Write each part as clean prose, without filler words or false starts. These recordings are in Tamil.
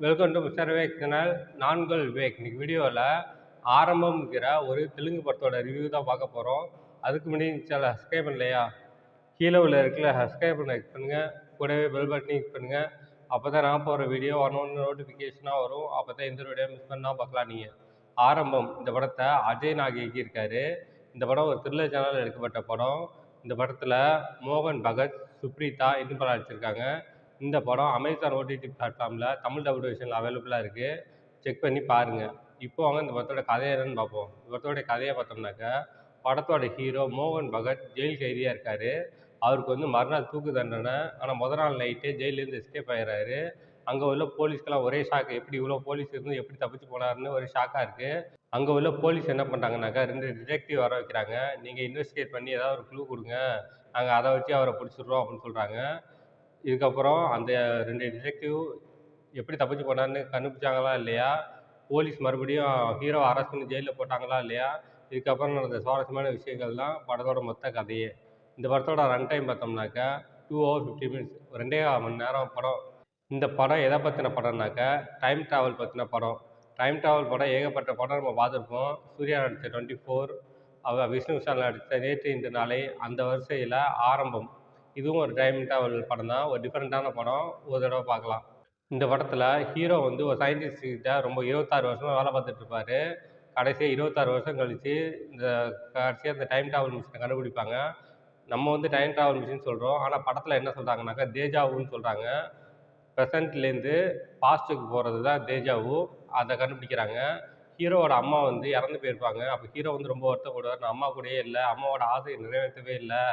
Welcome to mister Vivek channel. நான்கள் விவேக். இன்னைக்கு வீடியோவில் ஆரம்பம்ங்கிற ஒரு தெலுங்கு படத்தோட ரிவ்யூ தான் பார்க்க போகிறோம். அதுக்கு முன்னாடி சேனல் சப்ஸ்கிரைப் பண்ணலையா, கீழே உள்ள இருக்குல்ல சப்ஸ்கிரைப் பண்ணுங்க, கூடவே பெல் பட்டனையும் கிளிக் பண்ணுங்க. அப்போ தான் நான் போகிற வீடியோ ஒன்று நோட்டிஃபிகேஷனாக வரும். அப்போ தான் இந்த வீடியோ மிஸ் பண்ணால் பார்க்கலாம். நீங்கள் ஆரம்பம் இந்த படத்தை அஜய் நாக் இயக்கியிருக்காரு. இந்த படம் ஒரு த்ரில்லர் சேனல் எடுக்கப்பட்ட படம். இந்த படத்தில் மோகன் பகத், சுப்ரீதா இன்னும் படம் நடிச்சிருக்காங்க. இந்த படம் அமேசான் ஓடிடி பிளாட்ஃபார்மில் தமிழ் டபுள் வெர்ஷனில் அவைலபிளாக இருக்குது. செக் பண்ணி பாருங்கள். இப்போ வாங்க இந்த படத்தோட கதை என்னன்னு பார்ப்போம். இந்த படத்தோடைய கதையை பார்த்தோம்னாக்கா, படத்தோட ஹீரோ மோகன் பகத் ஜெயில் கைதியாக இருக்கார். அவருக்கு வந்து மறுநாள் தூக்கு தண்டனை. ஆனால் முதல் நாள் நைட்டே ஜெயிலேருந்து எஸ்கேப் ஆகிறாரு. அங்கே உள்ள போலீஸ்க்கெல்லாம் ஒரே ஷாக்கு, எப்படி இவ்வளோ போலீஸ் இருந்து எப்படி தப்பிச்சு போனாருன்னு ஒரு ஷாக்காக இருக்குது. அங்கே உள்ள போலீஸ் என்ன பண்ணுறாங்கனாக்கா, 2 டிடெக்டிவ் வர வைக்கிறாங்க. நீங்கள் இன்வெஸ்டிகேட் பண்ணி ஏதாவது ஒரு க்ளூ கொடுங்க, நாங்கள் அதை வச்சு அவரை பிடிச்சிடுறோம் அப்படின்னு சொல்கிறாங்க. இதுக்கப்புறம் அந்த 2 டிடெக்டிவ் எப்படி தப்பிச்சு போனான்னு கண்டுபிடிச்சாங்களா இல்லையா, போலீஸ் மறுபடியும் ஹீரோவை அரெஸ்ட் பண்ணி ஜெயிலில் போட்டாங்களா இல்லையா, இதுக்கப்புறம் நடந்த சுவாரஸ்யமான விஷயங்கள் தான் படத்தோட மொத்த கதையே. இந்த படத்தோட ரன் டைம் பார்த்தோம்னாக்கா 2 hours 50 minutes, 2.25 மணி நேரம் படம். இந்த படம் எதை பற்றின படம்னாக்கா, டைம் ட்ராவல் பற்றின படம். டைம் ட்ராவல் படம் ஏகப்பட்ட படம் நம்ம பார்த்துருப்போம். சூர்யா நடித்த 24, விஷ்ணு விஷால் நடித்த நேற்று இன்று நாளை, அந்த வரிசையில் ஆரம்பம் இதுவும் ஒரு டைம் ட்ராவல் படம் தான். ஒரு டிஃப்ரெண்ட்டான படம், ஒரு தடவை பார்க்கலாம். இந்த படத்தில் ஹீரோ வந்து ஒரு சயின்டிஸ்ட் கிட்ட ரொம்ப 26 வருஷமாக வேலை பார்த்துட்டு இருப்பார். கடைசியாக 26 வருஷம் கழித்து கடைசியாக இந்த டைம் ட்ராவல் மிஷினை கண்டுபிடிப்பாங்க. நம்ம வந்து டைம் ட்ராவல் மிஷின் சொல்கிறோம், ஆனால் படத்தில் என்ன சொல்கிறாங்கனாக்கா தேஜாவுன்னு சொல்கிறாங்க. ப்ரெசண்ட்லேருந்து பாஸ்ட்டுக்கு போகிறது தான் தேஜாவு. அதை கண்டுபிடிக்கிறாங்க. ஹீரோவோட அம்மா வந்து இறந்து போயிருப்பாங்க. அப்போ ஹீரோ வந்து ரொம்ப வருத்தப்படுவார். நான் அம்மா கூடயே இல்லை, அம்மாவோட ஆசையை நிறைவேற்றவே இல்லை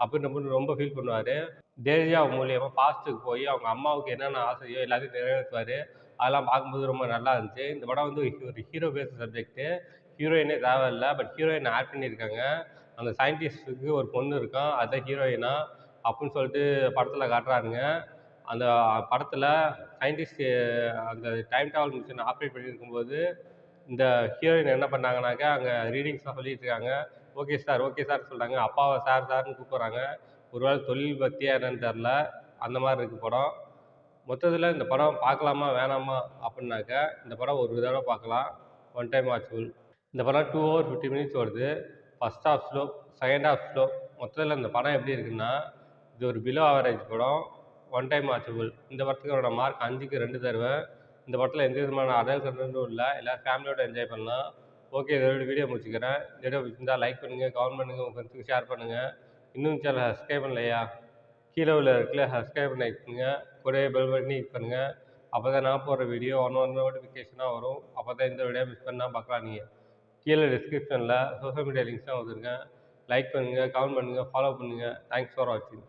அப்படின்னு ரொம்ப ஃபீல் பண்ணுவார். தேஜா மூலியமாக பாஸ்ட்டுக்கு போய் அவங்க அம்மாவுக்கு என்னென்ன ஆசையோ எல்லாத்தையும் நிறைவேற்றுவார். அதெல்லாம் பார்க்கும்போது ரொம்ப நல்லா இருந்துச்சு. இந்த படம் வந்து ஒரு ஹீரோ பேஸ்ட் சப்ஜெக்ட்டு. ஹீரோயினே தேவையில்லை, பட் ஹீரோயின் ஆட் பண்ணியிருக்காங்க. அந்த சயின்டிஸ்ட்டுக்கு ஒரு பொண்ணு இருக்கும், அதுதான் ஹீரோயினா அப்படின்னு சொல்லிட்டு படத்தில் காட்டுறாருங்க. அந்த படத்தில் சயின்டிஸ்ட்டு அந்த டைம் ட்ராவல் மிஷினை ஆப்ரேட் பண்ணியிருக்கும்போது இந்த ஹீரோயின் என்ன பண்ணாங்கனாக்கா, அங்கே ரீடிங்ஸ்லாம் சொல்லிட்டு இருக்காங்க. ஓகே சார், ஓகே சார் சொல்கிறாங்க. அப்பாவை சார் சார்னு கூப்பிட்றாங்க. ஒருவேளை தொழில் பற்றியா என்னன்னு தெரில. அந்த மாதிரி இருக்குது படம். மொத்தத்தில் இந்த படம் பார்க்கலாமா வேணாமா அப்படின்னாக்கா, இந்த படம் ஒரு தடவை பார்க்கலாம். One time watchable. இந்த படம் 2 hours 50 minutes வருது. First half slow, second half slow. மொத்தத்தில் இந்த படம் எப்படி இருக்குன்னா, இது ஒரு பிலோ ஆவரேஜ் படம். One time watchable. இந்த படத்துக்கு மார்க் 5க்கு 2 தருவேன். இந்த படத்தில் எந்த விதமான அடல்ட் கண்டென்ட்டும் இல்லை. எல்லோரும் ஃபேமிலியோட என்ஜாய் பண்ணலாம். ஓகே, இதோட வீடியோ முடிச்சுக்கிறேன். இந்த வீடியோ பிடிச்சிருந்தா லைக் பண்ணுங்கள், கமெண்ட் பண்ணுங்கள், உங்கள் ஃப்ரெண்ட்ஸுக்கு ஷேர் பண்ணுங்கள். இன்னும் சேனல் சப்ஸ்கிரைப் பண்ணலையா, கீழே உள்ள இருக்குல்ல சப்ஸ்கிரைப் பண்ணிக்கோங்க, கூடவே பெல் பட்டனையும் கிளிக் பண்ணுங்கள். அப்போ தான் நான் போடுற வீடியோ ஒன்று நோட்டிஃபிகேஷனாக வரும். அப்போ தான் இந்த வீடியோ மிஸ் பண்ணால் பார்க்கலாம். நீங்கள் கீழே டிஸ்கிரிப்ஷனில் சோஷியல் மீடியா லிங்க்ஸ் தான் வந்துருக்கேன். லைக் பண்ணுங்கள், கமெண்ட் பண்ணுங்கள், ஃபாலோ பண்ணுங்கள். தேங்க்ஸ் ஃபார் வாட்சிங்.